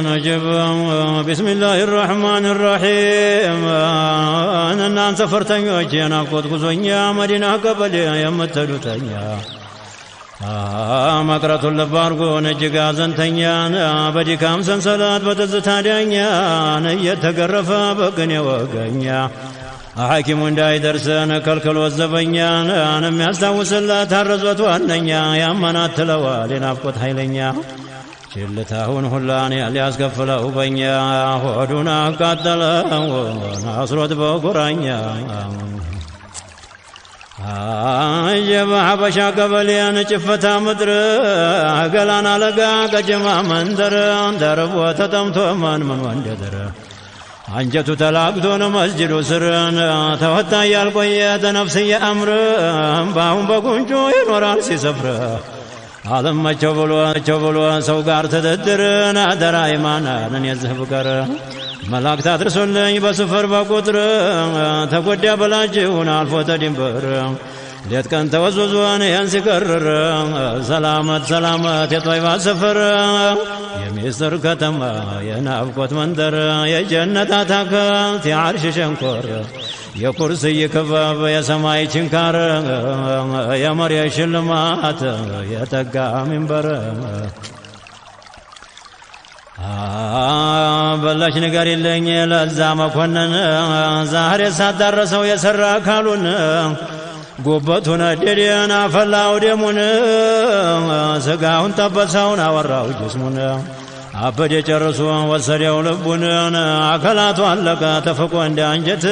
نجب بسم الله الرحمن الرحيم أنا سفرتن يوجينا قد قزونيا مدينة قبل يمتلوتنيا مقرة اللبارقو نجيقا زنتنيا بدي كام سنسلات بتزتادنيا نيتقرفا بقني وقنيا حاكم داي درسنا كلكل وزبنيا أنا ميستوس الله ترزوت وانيا يا منات لوالي نافقت حيلنيا شلتاهون هلاني الياس قفله بنيا هودونا قاتله ناصرت بقرانيا جب حبشا قبليان چفتا مدر قلانا لقا قجما مندر درب وتتمتو من وندر አንጀቱ ተላቅቶን መስጂዱ ስርን ተወታ ያልቆየተ ነፍስየ አምር ባሁን በቁንጮ ይኖራል ሲሰፍር አለመቸው ብሎ ሰው ጋር ተደድርን አደራ ኢማናንን የዝህ ፍቅር መላእክት አድርሶልኝ በስፍር በቁጥር ተጎዳ በላችሁን አልፎ ተድንበር ሌት ቀን ተወዝወዞን ያን ሲቀርር ሰላመት ሰላመት የጦይባ ስፍር የሚስጥር ከተማ የናፍቆት መንደር የጀነት አታክልት የዓርሽ ሸንኮር የኩርስይ ክበብ የሰማይ ችንካር የመሬት ሽልማት የጠጋ ሚንበር በላሽ ነገር የለኝ ለዛ መኮንን ዛሬ ሳዳረሰው የሰራ አካሉን ጉበቱን ነደደን አፈላው ደሙን ስጋውን ጠበሰውን አወራው ጅስሙን አበደ ጨርሶ ወሰደው ልቡን አካላቱ አለቀ ተፈቆ እንደ አንጀት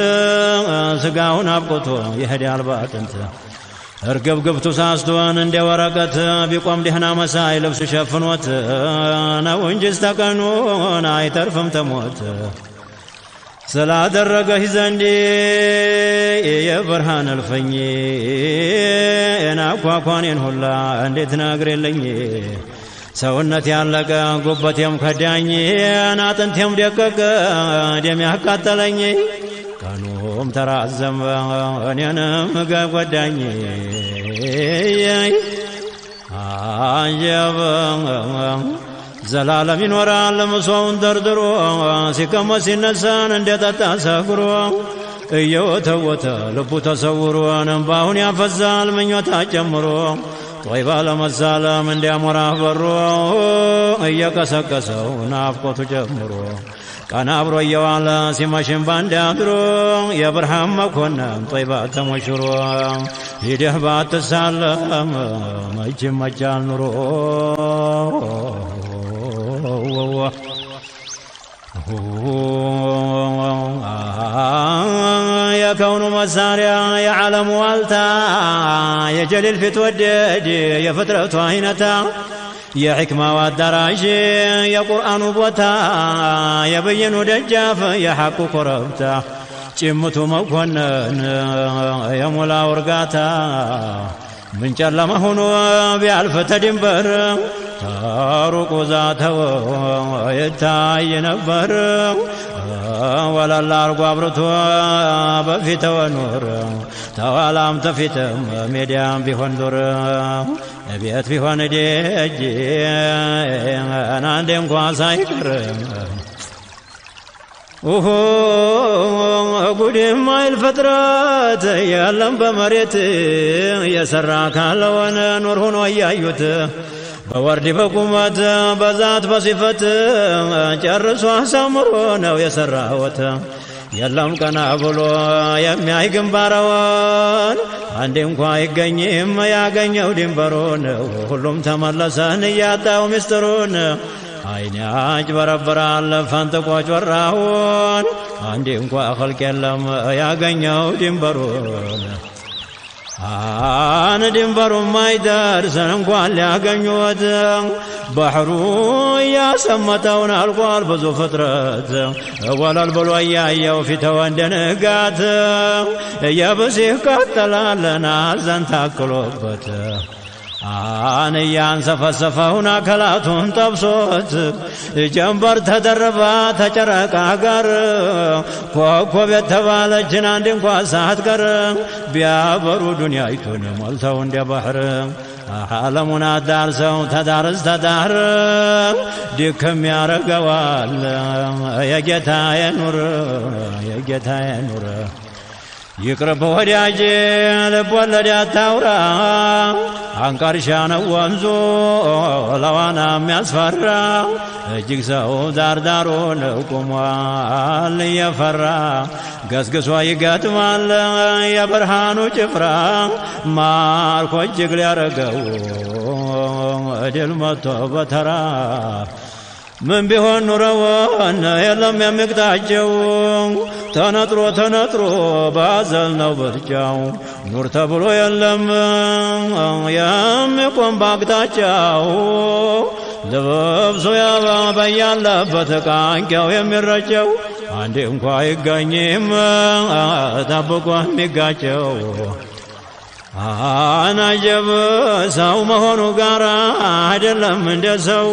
ስጋውን አብቆቶ ይሄዳል ባጥንት እርግብግብቱ ሳስቶን እንደ ወረቀት ቢቆም ደህና መሳይ ልብስ ሸፍኖት ነው እንጂ ስተቀኑን አይተርፍም ተሞት ስላደረገህ ዘንድ የብርሃን እልፍኝ እናኳኳኔን ሁላ እንዴት ነግሬልኝ ሰውነት ያለቀ ጉበቴም ከዳኝ አጥንቴም ደቀቀ ደም ያቃጠለኝ ቀኑም ተራዘመ እኔንም ጎዳኝ አጀብ ዘላለም ይኖራል ምሶውን ደርድሮ ሲቀመጥ ሲነሳን እንደጠጣ ሰክሮ እየወተወተ ልቡ ተሰውሮ እንባውን ያፈዛል ምኞታ ጨምሮ ጦይባ ለመሳለም እንዲያሞራ በሮ እየቀሰቀሰው ናፍቆቱ ጀምሮ ቀና አብሮ እየዋለ ሲመሽም ባንድ አድሮ የብርሃን መኮንን ጦይባ ተሞሽሮ ሂደህ ባትሳለም መቼም መቻል ኑሮ የከውኑ መሳሪያ የዓለሙ ዋልታ የጀሊል ፊት ወደድ የፍጥረቱ አይነታ የሕክማው አዳራሽ የቁርአኑ ቦታ የበየኑ ደጃፍ የሐቁ ኮረብታ ጭምቱ መኮንን የሞላው እርጋታ ምን ጨለማ ሆኖ ቢያልፍ ተድንበር ታሩቁ ዛተው ይታይ ነበር ወላላ አርጎ አብርቶ በፊት ወኑር ተዋላም ተፊትም ሜዲያም ቢሆን ዱር ቤት ቢሆን ደጅ አንዴ እንኳ ሳይቀር ጉድም አይል ፍጥረት የለም በመሬት የሰራ ካለሆነ ኑር ሆኖ እያዩት በወርድ በቁመት በዛት በሲፈት ጨርሶ አሳምሮ ነው የሰራወት የለም ቀና ብሎ የሚያይ ግንባረውን አንዴ እንኳ አይገኝም ያገኘው ድንበሩን ሁሉም ተመለሰን እያጣው ምስጢሩን አይኔ አጭበረብራል ፈንጥቆ ጮራውን አንዴ እንኳ ኸልቅ የለም ያገኘው ድንበሩን አን ድንበሩ ማይደርሰን እንኳን ሊያገኙት ባህሩ ያሰመተውን አልቋል ብዙ ፍጥረት ወለል ብሎ እያየው ፊተው እንደ ንጋት የብሲህ ቀጠላለን አዘን ታክሎበት አን ያንሰፈሰፈውን አካላቱን ጠብሶት ጀንበር ተደረባ ተጨረቃ ጋር ኮከብ የተባለችን አንድ እንኳ ሳትቀር ቢያበሩ ዱንያይቱን ሞልተው እንደ ባህር ዓለሙን አዳርሰው ተዳርስ ተዳር ድክም ያረገዋል የጌታዬ ኑር የጌታዬ ኑር ይቅርብ ወዳጄ ልብ ወለድ አታውራ አንቀርሻ ነው ወንዙ ለዋና የሚያስፈራ እጅግ ሰው ዳርዳሩን ቆሟል እየፈራ ገስግሶ ይገጥማል የብርሃኑ ጭፍራ ማርኮ እጅግ ሊያረገው ድል መጥቶ በተራ ምን ቢሆን ኑረውን የለም የሚቅጣቸው ተነጥሮ ተነጥሮ ባዘል ነው ብርጫው ኑር ተብሎ የለም የሚቆም ባቅጣጫው ልብሱ በያለበት ቃንቂያው የሚረጨው አንዴ እንኳ አይገኝም ጠብቆ የሚጋጨው አናጀብ ሰው መሆኑ ጋር አይደለም እንደ ሰው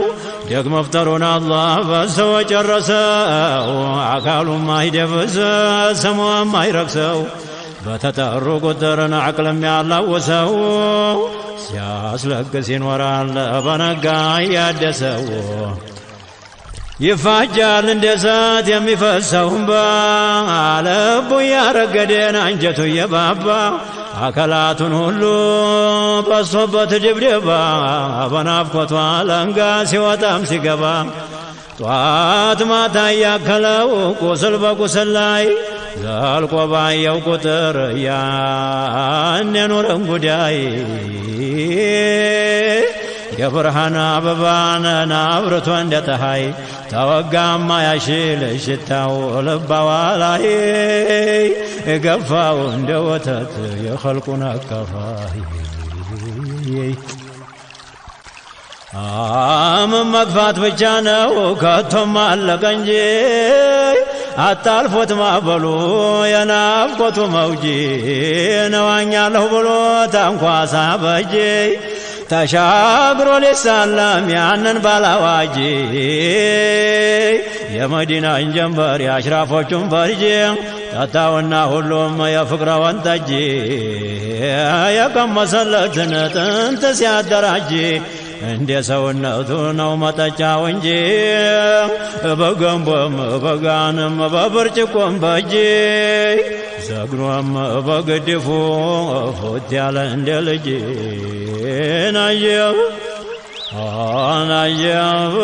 ደግ መፍጠሩን አላህ በሰው ጨረሰው አካሉም አይደብስ ስሙም አይረክሰው በተጠሩ ቁጥርን አቅልም ያላወሰው ሲያስለቅስ ይኖራል በነጋ እያደሰው ይፋጃል እንደ እሳት የሚፈሰው እንባ ልቡ እያረገደን አንጀቱ እየባባ አካላቱን ሁሉ በሶበት ድብድባ በናፍቆቷ አለንጋ ሲወጣም ሲገባ ጧት ማታ እያከለው ቁስል በቁስል ላይ ዘልቆ ባየው ቁጥር ያን የኑርን ጉዳይ የብርሃን አበባን አብርቶ እንደ ፀሐይ ተወጋማ ያሽል ሽታው ልባዋ ላይ ገፋው እንደ ወተት የኸልቁን አካፋይ ምን መግፋት ብቻ ነው ከቶም አለቀ እንጂ አታልፎት ማዕበሉ የናፍቆቱ መውጂ ነዋኛለሁ ብሎ ታንኳሳ በጄ ተሻግሮ ሊሳለም ያንን ባላዋጂ የመዲናን ጀንበር የአሽራፎቹን ፈርጅ ጠጣውና ሁሉም የፍቅረወን ጠጅ የቀመሰለትን ጥንት ሲያደራጅ እንደ ሰውነቱ ነው መጠጫው እንጂ በገንቦም በጋንም በብርጭቆም በእጅ ዘግኖም በግድፉ ፉት ያለ እንደ ልጅ ናየብ ናየብ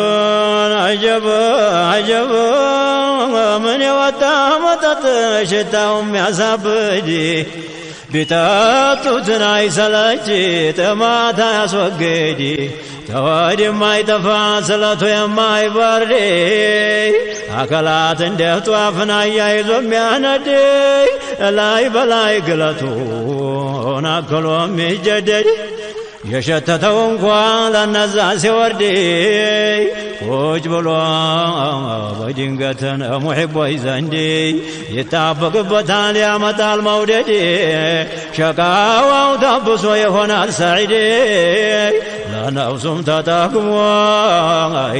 ናየብ አጀብ ምን የወጣ መጠጥ ሽታው የሚያሳብድ ቢጠጡትን አይሰለች ጥማት አያስወግድ ተወድ የማይጠፋ ስለቱ የማይበርድ አካላት እንደ ጧፍን አያይዞ የሚያነድ ላይ በላይ ግለቱን አክሎ የሚጀደድ የሸተተው እንኳ ለነዛ ሲወርድ ቁጭ ብሎ በድንገትን ሙሒቦች ዘንድ ይጣበቅበታል ያመጣል መውደድ ሸቃዋው ታብሶ ይሆናል ሰዒድ ለነፍሱም ተጠቅሞ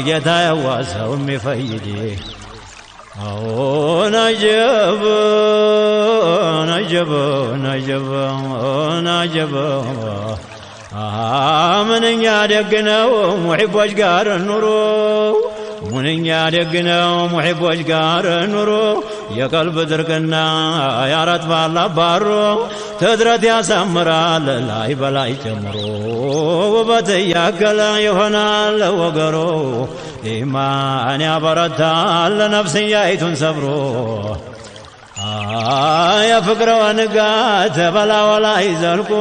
ጌታ የዋሰው የሚፈይድ ነጀብ ነጀብ ነጀብ ነጀብ ምንኛ ደግ ነው ሙሒቦች ጋር ኑሮ ምንኛ ደግ ነው ሙሒቦች ጋር ኑሮ የቀልብ ድርቅና ያረጥባል አባሮ ትድረት ያሳምራል ላይ በላይ ጨምሮ ውበት እያገለ ይሆናል ወገሮ ኢማን ያበረታል ነፍስያይቱን ሰብሮ የፍቅረወ ንጋት በላዋ ላይ ዘልቆ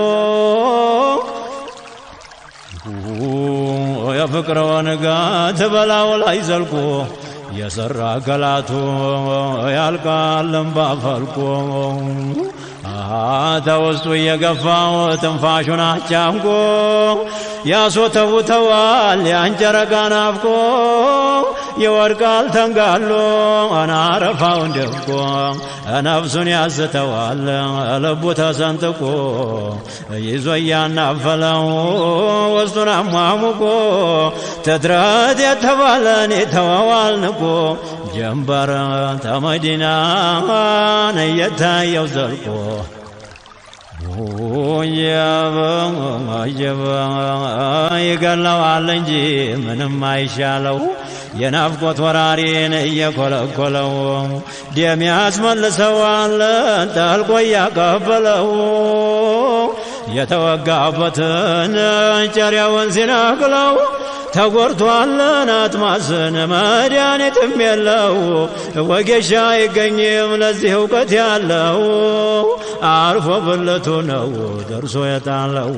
የፍቅረወ ንጋት በላው ላይ ዘልቆ የሰራ ገላቱ ያልቃል እምባ ፈልቆ ተውስጡ እየገፋው ትንፋሹን አጫንቆ ያስወተውተዋል ያንጨረቃ ናፍቆ ይወድቃል ተንጋሎ አናረፋውን ደፍቆ ነፍሱን ያስተዋል ልቡ ተሰንጥቆ ይዞ እያናፈለው ውስጡን አሟሙቆ ትድረት የተባለን የተዋዋል ንቆ ጀንበር ተመዲናን እየታየው ዘልቆ ይገለዋል እንጂ ምንም አይሻለው የናፍቆት ወራሪን እየኮለኮለው ደም ያስመልሰዋል ጠልቆ ያቀበለው የተወጋበትን ጨሪያውን ሲነቅለው ተጎርቷልን አጥማስን መድኃኒትም የለው ወጌሻ አይገኝም ለዚህ እውቀት ያለው አርፎ ብልቱ ነው ደርሶ የጣለው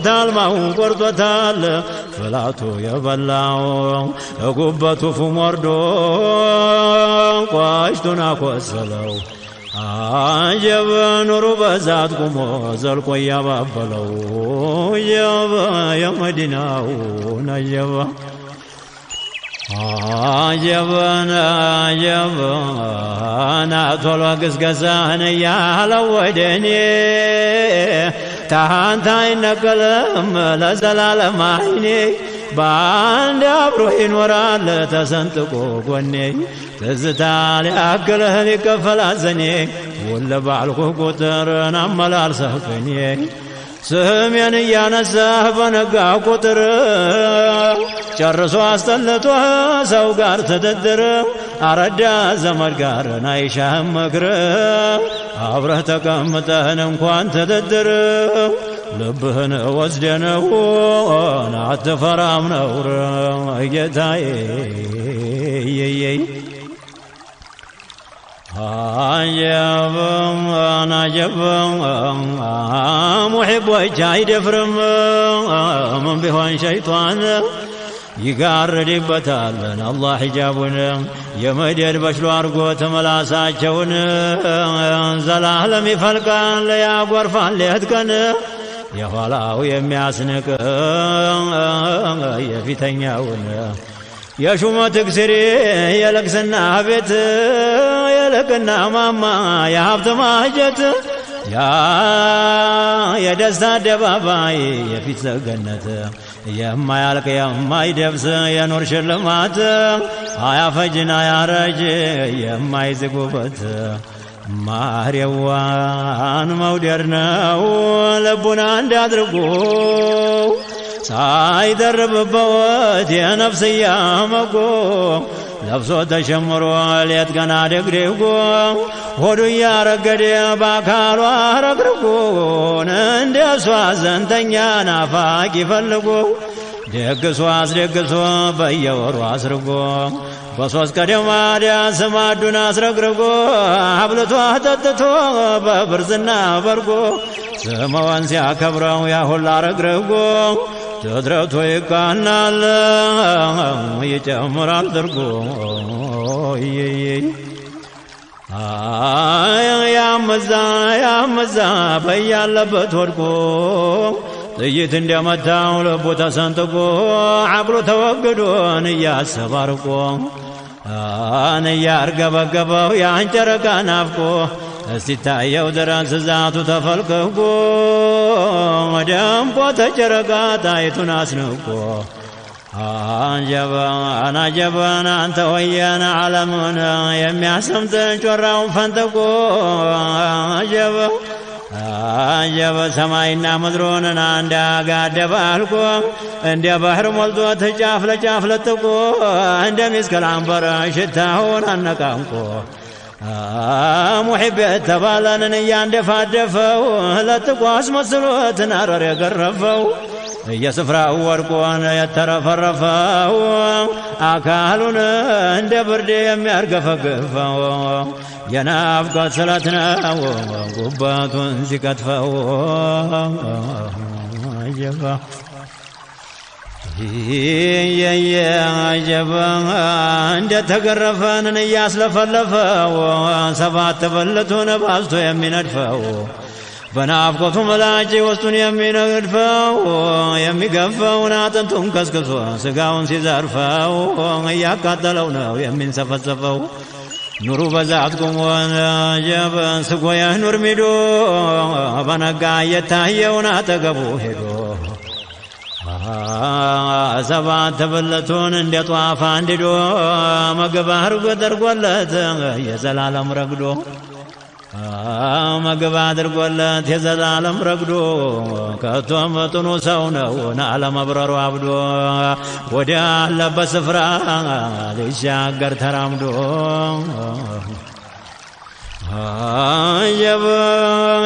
ታልማውን ቆርጦታል ፍላቱ የበላው ጉበቱ ፉም ወርዶ ቋሽቱን አቆሰለው አጀበ ኑሩ በዛት ቁሞ ዘልቆ ያባበለው የመዲናው ነጀበ አጀበና ቶሎ ግስገሳህን ያለው ወደኔ ታንታ አይነቀልም ለዘላለም አይኔ በአንድ አብሮ ይኖራል ተሰንጥቆ ጎኔ ትዝታ ሊያክልህ ሊከፈል አዘኔ ውል ባልኩ ቁጥርን አመላልሰህ ቅኔ ስሜን እያነሳህ በነጋ ቁጥር ጨርሶ አስጠልቶህ ሰው ጋር ትድድር አረዳ ዘመድ ጋር ናይሻህም ምክር አብረህ ተቀምጠህን እንኳን ትድድር ልብህን ወስደነው አትፈራም ነውር ጌታዬ አጀብም ሙሒቦች አይደፍርም ምን ቢሆን ሸይጣን ይጋርድበታልን አላህ ሒጃቡን የመደድ በሽሎ አርጎት መላሳቸውን ዘላለም ይፈልቃል ያጎርፋል ሌት ቀን የኋላው የሚያስንቅ የፊተኛውን የሹመት እክስሪ የለቅስና ቤት የልቅና ማማ የሀብት ማጀት የደስታ አደባባይ የፊት ሰገነት የማያልቅ የማይደብስ የኑር ሽልማት አያፈጅን አያረጅ የማይዝጉበት ማርያዋን መውደድ ነው ልቡን አንድ አድርጎ ሳይደርብበት የነፍስያ መጎ ለብሶ ተሸምሮ ሌት ገና ደግደጎ ሆዱ እያረገደ በአካሏ ረግርጎን እንደ እሷ ዘንተኛ ናፋቂ ፈልጎ ደግሶ አስደግሶ በየወሩ አስርጎ በሶስት ቀደማዳ ስማዱን አስረግርጎ አብልቶ አጠጥቶ በብርዝና በርጎ ስመዋን ሲያከብረው ያሁላ ረግርጎ ትድረቱ ይቃናል ይጨምራል ድርጎ ያመዛ በያለበት ወድቆ ጥይት እንደመታው ልቡ ተሰንጥቆ አቅሉ ተወግዶን እያሰባርቆ እያርገበገበው ያን ጨረቃ ናፍቆ እስቲታየው ድረስ ዛቱ ተፈልቅቆ ደምቆ ተጨረቃ ጣይቱን አስንቆ አጀበን አንተ ወየን ዓለሙን የሚያሰምጥን ጮራውን ፈንጥቆ አጀበ ሰማይና ምድሩን እንዳጋደበ አልቆ እንደ ባህር ሞልቶት ጫፍ ለጫፍ ለጥቆ እንደ ሚስከል አንበር ሽታውን አነቃንቆ ሙሒብ የተባለንን እያንደፋደፈው ለጥቆ አስመስሎት ናረር የገረፈው የስፍራው ወርቆን የተረፈረፈው አካሉን እንደ ብርድ የሚያርገፈግፈው የናፍቆት ስለት ነው ጉበቱን ሲቀጥፈው አጀባ አጀባ እንደተገረፈንን እያስለፈለፈው ሰባት ብልቱን ባዝቶ የሚነድፈው በናፍቆቱ መላጭ ውስጡን የሚነድፈው የሚገፈውን አጥንቱን ከስክሶ ስጋውን ሲዘርፈው እያቃጠለው ነው የሚንሰፈሰፈው ኑሩ በዛት ቁሞን ጀበን ስጎየህ ኑር ሚዶ በነጋ እየታየውን አጠገቡ ሄዶ ሰባት ብልቱን እንደ ጧፍ አንድዶ ምግብ አርጎ ተደርጎለት የዘላለም ረግዶ ምግብ አድርጎለት የዘላለም ረግዶ ከቶም ጥኑ ሰው ነው አለመብረሩ አብዶ ወደ አለበት ስፍራ ሊሻገር ተራምዶ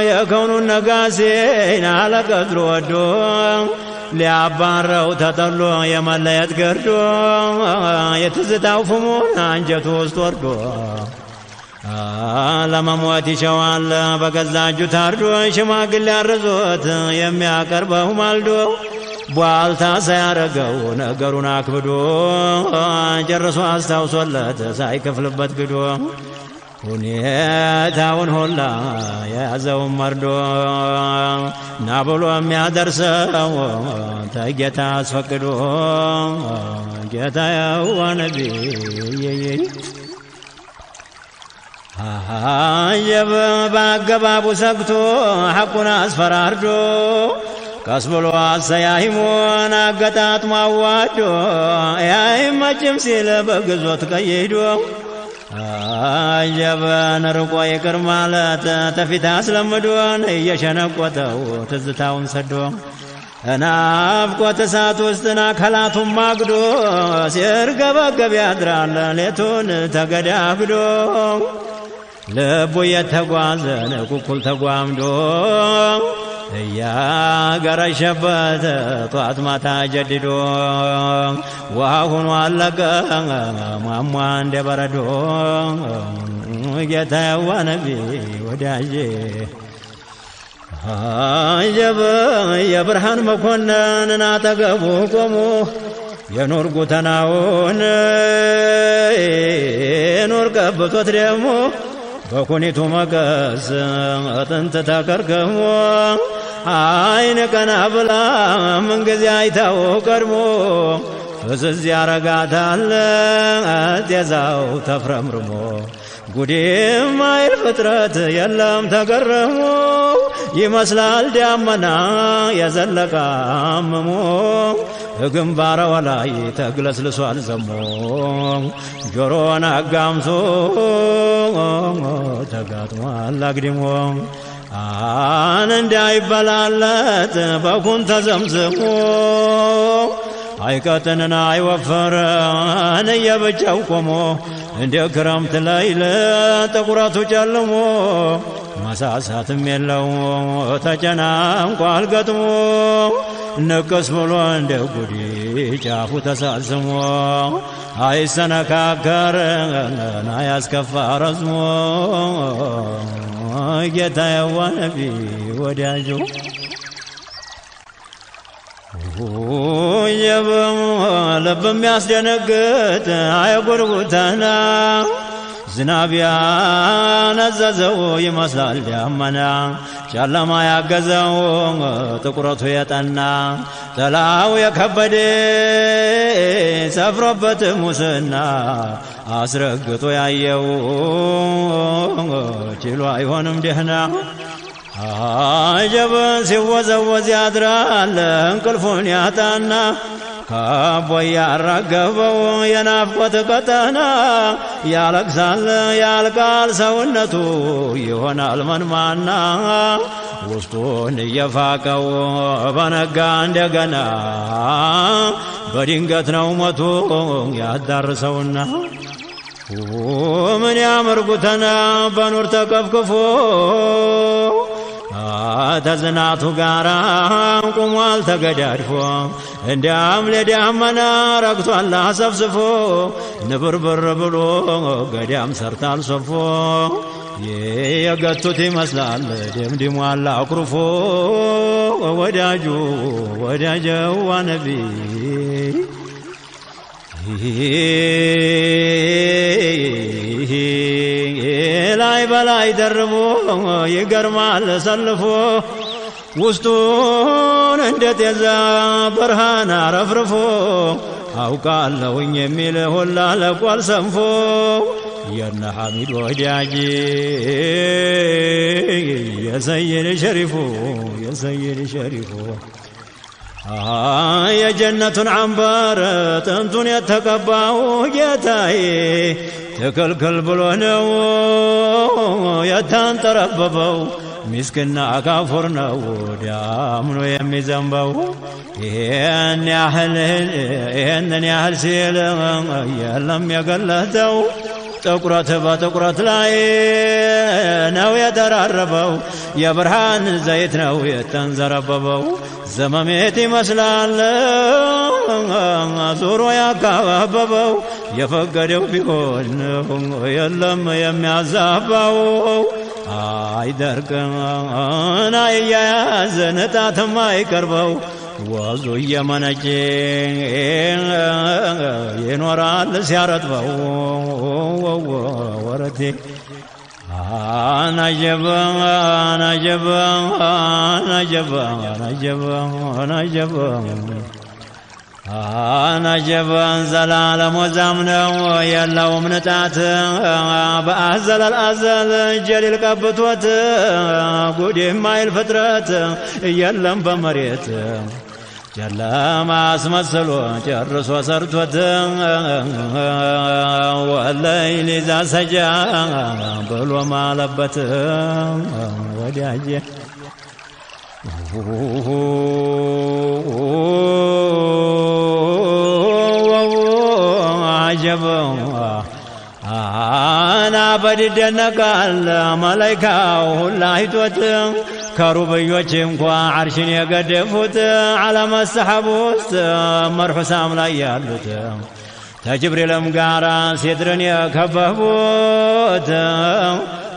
የከውኑን ነጋሴን አለቀድሮ ወዶ ሊያባረው ተጠሎ የመለየት ገርዶ የትዝታው ፍሙን አንጀቱ ውስጥ ወርዶ ለመሞት ይሸዋል በገዛ እጁ ታርዶ ሽማግሌ ያረዞት የሚያቀርበው ማልዶ ቧልታ ሳያረገው ነገሩን አክብዶ ጨርሶ አስታውሶለት ሳይከፍልበት ግዶ ሁኔታውን ሁላ የያዘውን መርዶ ና ብሎ የሚያደርሰው ተጌታ አስፈቅዶ ጌታዬው ነቢይ በአገባቡ ሰግቶ ሐቁን አስፈራርዶ ቀስ ብሎ አሰያሂሞን አገጣጥሞ አዋዶ ያይመችም ሲል በግዞት ቀይዶ አጀበን ርቆ ይቅር ማለት ተፊት አስለምዶን እየሸነቆተው ትዝታውን ሰዶ ናፍቆት እሳት ውስጥና ከላቱን ማግዶ ሲርገበገብ ያድራል ሌቱን ተገዳግዶ ልቡ የተጓዘን ቁልቁል ተጓምዶ እያገረሸበት ጧት ማታ ጀድዶ ውሃ ሆኖ አለቀ ሟሟ እንደ በረዶ ጌታዬዋ ነቢይ ወዳጄ አጀበ የብርሃን መኮንን አጠገቡ ቆሞ የኑር ጉተናውን ኑር ቀብቶት ደግሞ በኩኒቱ መቀስ አጥንት ተከርከሞ አይን ቀና ብላ ምንጊዜ አይታው ቀድሞ ፍዝዝ ያረጋታል ጤዛው ተፍረምርሞ ጉዴም አይል ፍጥረት የለም ተገረሞ ይመስላል ዳመና የዘለቀ አምሞ ግንባረዋ ላይ ተግለስልሷል ዘሞ ጆሮን አጋምሶ ተጋጥሟል አግድሞ እንዳይበላለት በኩን ተዘምዝሞ አይቀጥንና አይወፈረን የብቻው ቆሞ እንደ ክረምት ሌሊት ጥቁረቱ ጨልሞ መሳሳትም የለው ተጨናንቋል ገጥሞ ንቅስ ብሎ እንደ ጉዲ ጫፉ ተሳዝሞ አይሰነካከርን አያስከፋ ረዝሞ ጌታዬዋ ነቢይ ወዳጁ ልብ የሚያስደነግጥ አይጉርጉተና ዝናብ ያነዘዘው ይመስላል ዳመና ጨለማ ያገዘው ጥቁረቱ የጠና ጥላው የከበደ ሰፍሮበት ሙስና አስረግጦ ያየው ችሎ አይሆንም ደህና አጀበን ሲወዘወዝ ያድራል እንቅልፉን ያጣና ከቦይ ያራገበው የናፍቆት ቀጠና ያለቅሳል ያልቃል ሰውነቱ ይሆናል መንማና ውስጡን እየፋቀው በነጋ እንደገና በድንገት ነው ሞቱ ያዳርሰውና ምን ያምር ጉተና በኑር ተከፍክፎ ተዝናቱ ጋራ ቁሟል ተገዳድፎ እንደ አምሌ ዳመና ረግቷል አሰፍስፎ ንብርብር ብሎ ገዳም ሰርታል ሶፎ የገቱት ይመስላል ደምድሟል አኩርፎ ወዳጁ ወዳጀዋ ነቢይ ላይ በላይ ደርቦ ይገርማል ሰልፎ ውስጡን እንደ ጤዛ ብርሃን አረፍርፎ አውቃለሁኝ የሚል ሁላ ለቋል ሰንፎ የነ ሐሚድ ወዳጄ የሰይድ ሸሪፉ يا جنة عنبر تنتون يتكباو جتاي تكل كل بلونو يتان ترببو مسكنا كافرنا ودامنو يمي زنبو إن يحل سيل يلم يقلتو تقرأت بتقرأت لاي نو يترربو يا برهان زيت نو يتنزرببو زماميتي مسلال زورو يا كاببو يفقدو بيكون يلم يميعزبو አይደርቅ ናያዘነታተማ ይቀርበው ወዙ የመነጨ ይኖራል ሲያረጥበው ወረቴ አናጀባ አናጀባ አናጀባ አናጀባ አናጀባ አናጀባን ዘላለም ወዛምነው የለውም ንጣት በአዘል አልአዘል ጀሊል ቀብቶት ጉድ የማይል ፍጥረት የለም በመሬት ጨለማ አስመስሎ ጨርሶ ሰርቶት ወለይል ኢዛ ሰጃ ብሎ ማለበት ወዳጄ عجبا أنا بدي نقال ملايكا ولا هيتوت كروبيوتشم كوا عرشين يقدفوت على ما السحبوت مرحسام لا يالوت تجبريل مقارا سيدرن يكففوت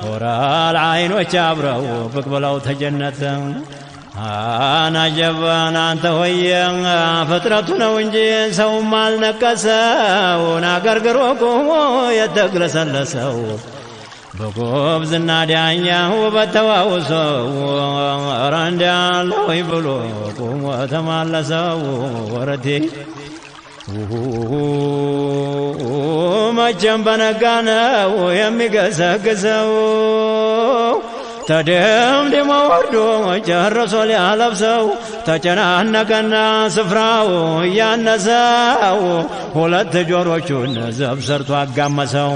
ورا العين وشابرو بقبلو تجنت أنا جبان أنت ويا فترتنا ونجي سو مال نكسا وناقرقروكم يتقلس اللسو بقوب زنادي عنيا وبتواوسو راندي الله يبلوكم وتمالسو وردي ما جنبنا كانا ويمي قسقسو تدم دم وردو جرسو ليالبسو تجنانكنا سفراو يانساو ሁለት ጆሮቹን ዘብሰርቶ አጋመሰው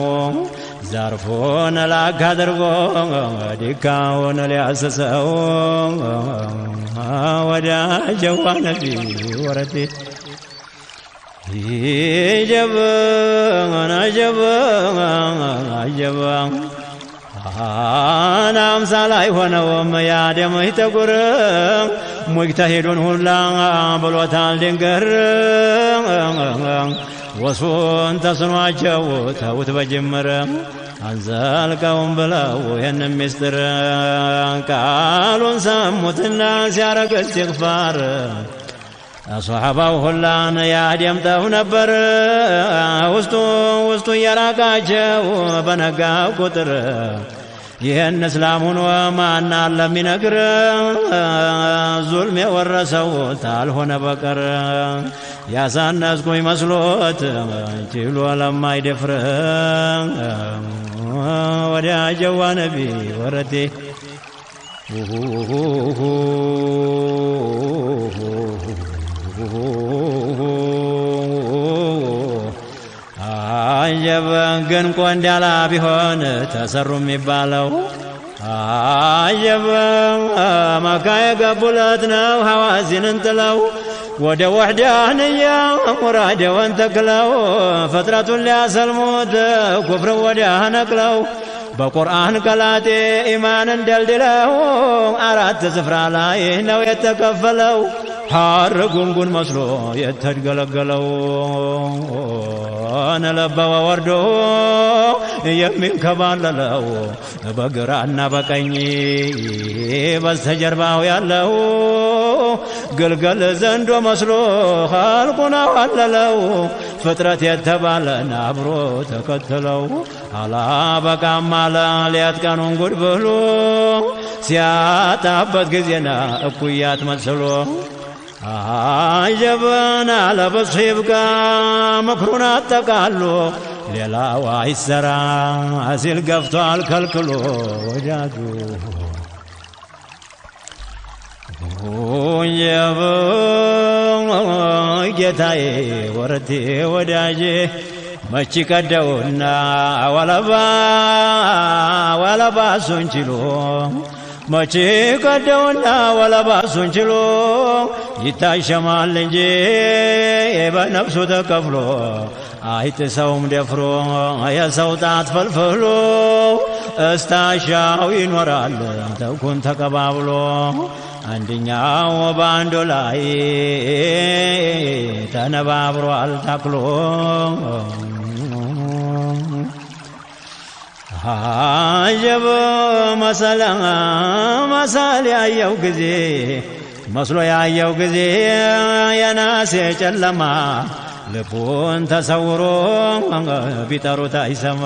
ዘርፎን ላክ አድርጎ ዲካውን ሊያሰሰው ወዳጀዋ ነቢ ወረቴ ይጀበን አጀበን አጀበን أنا أمسالاي ونوم يا دمي تقر مجتهدون هلا بلوتال دنقر وصون تصنع جوت وتبجمر أنزل قوم بلاو ين مستر قالوا سموت الناس يارك استغفار أصحابه هلان يا دمته نبر وسطو يراقاجو بنقا قطر ይህን እስላሙን ወማና ለሚነግር ዙልም የወረሰው ታልሆነ በቀር ያሳነስኩኝ መስሎት ችሎ ለማይደፍር ወዳጀዋ ነቢ ወረቴ አጀበን ግን ቆንዳላ ቢሆን ተሰሩ የሚባለው አጀበን መካ የገቡለት ነው ሐዋዚንን ጥለው ወደ ወሕዳንያ ሙራደውን ተክለው ፍጥረቱን ሊያሰልሙት ኩፍር ወዲያ ነቅለው በቁርአን ቀላጤ ኢማንን ደልድለው አራት ስፍራ ላይ ነው የተከፈለው حار قنقن مسلو يتجلجلو أنا لبوا وردو يمين كبار للو بقرأنا بكني بس جرباو يالو قلقل زندو مسلو خالقنا واللو فترة يتبالنا برو تكتلو على بقى مالا ليتكانون قد بهلو سياتابت قزينا اكويات مسلو عجبنا لبصيبك مكرونا تقالو ليلا وايسرا اسيل قفتو الكلكلو وجادو وجبنا ጌታዬ ወረቴ ወዳጄ መች ቀደውና ወለባ እሱን ችሎ መች ቀደውና ወለባ እሱን ችሎ ይታሸማል እንጂ በነፍሱ ተከፍሎ አይጥሰውም ደፍሮ የሰው ጣት ፈልፍሎ እስታሻው ይኖራል ተኩን ተቀባብሎ አንድኛው በአንዱ ላይ ተነባብሯል ታክሎ አጀብ መሰል ያየው ጊዜ መስሎ ያየው ጊዜ የናሴ ጨለማ ልቡን ተሰውሮ ቢጠሩት አይሰማ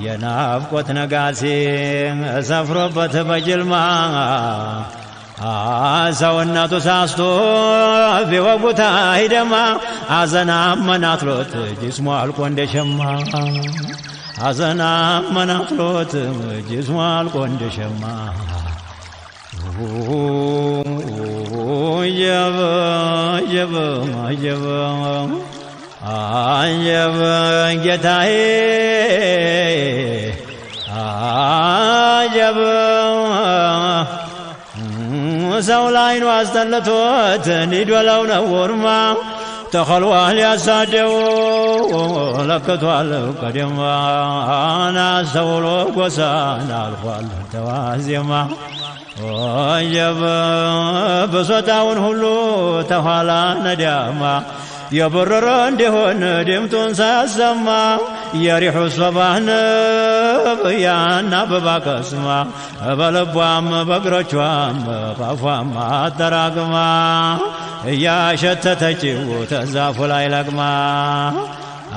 የናፍቆት ነጋሴ ሰፍሮበት በጅልማ ሰውነቱ ሳስቶ ቢወጉት አይደማ አዘና መናትሎት ጅስሙ አልቆ እንደሸማ አዘና መናትሎት ጅስሙ አልቆ እንደሸማ አጀብ አጀብ አጀብ አጀብ ጌታዬ አጀብ ሰው ላይኑ አስጠልቶት ሊዶላው ነው ወርማ ተኸልዋል ያሳደው ለክቷል ቀደማ አናስተውሎ ጎሳን አልፏል ተዋዜማ አጀብ ብሶታውን ሁሉ ተኋላ ነዳማ የበረረ እንዲሆን ድምጡን ሳያሰማ የሪሑ ሶባህ ንብ ያናብባ ቀስማ በልቧም በእግሮቿም ባፏም አጠራቅማ እያሸተተችው ተዛፉ ላይ ለቅማ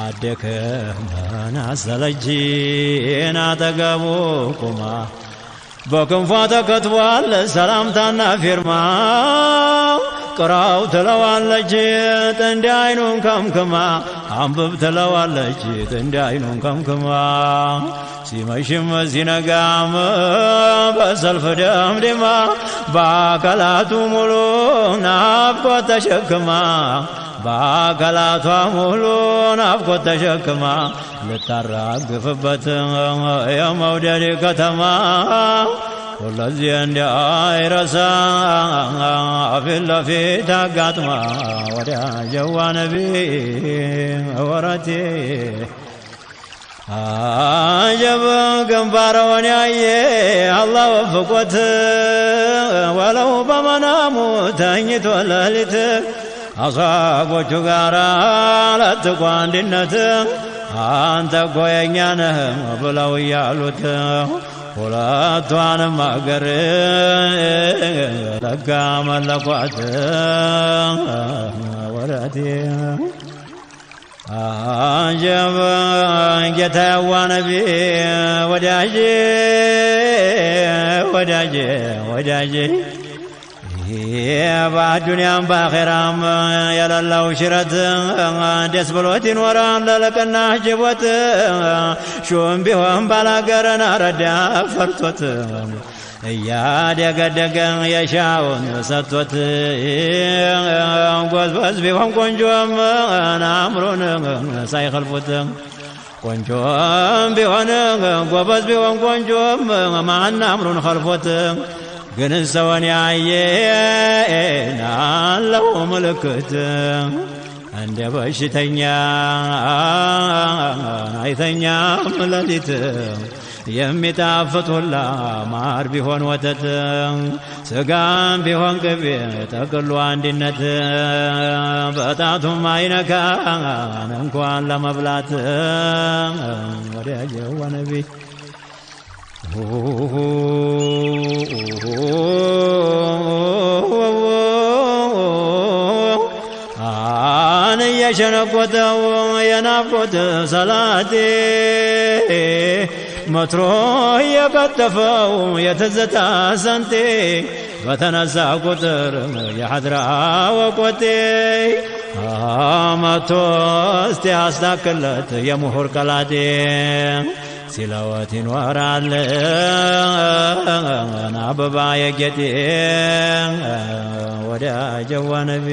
አደከመን አሰለችን አጠገቡ ቁማ በክንፏ ተከትቧል ሰላምታና ፊርማ ቅራው ትለዋለች ጥንድ አይኑን ከምክማ አንብብ ትለዋለች ጥንድ አይኑን ከምክማ ሲመሽም ሲነጋም በሰልፍ ደምድማ በአካላቱ ሙሉ ናፍቆት ተሸክማ በአካላቷ ሙሉ ናፍቆት ተሸክማ ልታራግፍበት የመውደድ ከተማ ሁለዚህ እንዳይረሳ ፊት ለፊት አጋጥማ ወዳጀዋ ነቢ ወረቴ አጀብ ግንባረውን ያየ አላህ ወፍቆት ወለው በመናሙ ተኝቶ ሌሊት አሳቦቹ ጋር ለጥቆ አንድነት አንተ እኮ የእኛ ነህ ብለው እያሉት ሁለቷንም አገር ለጋ መለኳት ወረቴ አጀብ ጌታዋ ነቢ ወዳጄ ወዳጄ ወዳጄ በአዱንያም በአኼራም የሌለው ሽረት ደስ ብሎት ይኖራል ለለቅና ጅቦት ሹም ቢሆን ባላገረን አረዳ ፈርቶት እያደገደገ የሻውን ሰጥቶት ጎዝበዝ ቢሆን ቆንጆም አእምሮን ሳይኸልፉት ቆንጆም ቢሆን ጎበዝ ቢሆን ቆንጆም ማን አእምሮን ኸልፎት ግን ሰውን ያየ ናለው ምልክት እንደ በሽተኛ አይተኛም ሌሊት የሚጣፍጥ ሁላ ማር ቢሆን ወተት ስጋም ቢሆን ቅቤ ጠቅሎ አንድነት በጣቱም አይነካን እንኳን ለመብላት ወዳጀዋ ነቢ አን የሸነቆተው የናፍቆት ሰላቴ መትሮ የቀጠፈው የትዝታ ሰንቴ በተነሳ ቁጥር የሐድራ ወቆቴ መቶ እስቲ አስታክለት የምሁር ቀላቴ ሲለወት ይኖራል አበባ የጌጤ ወዳጀዋ ነቢ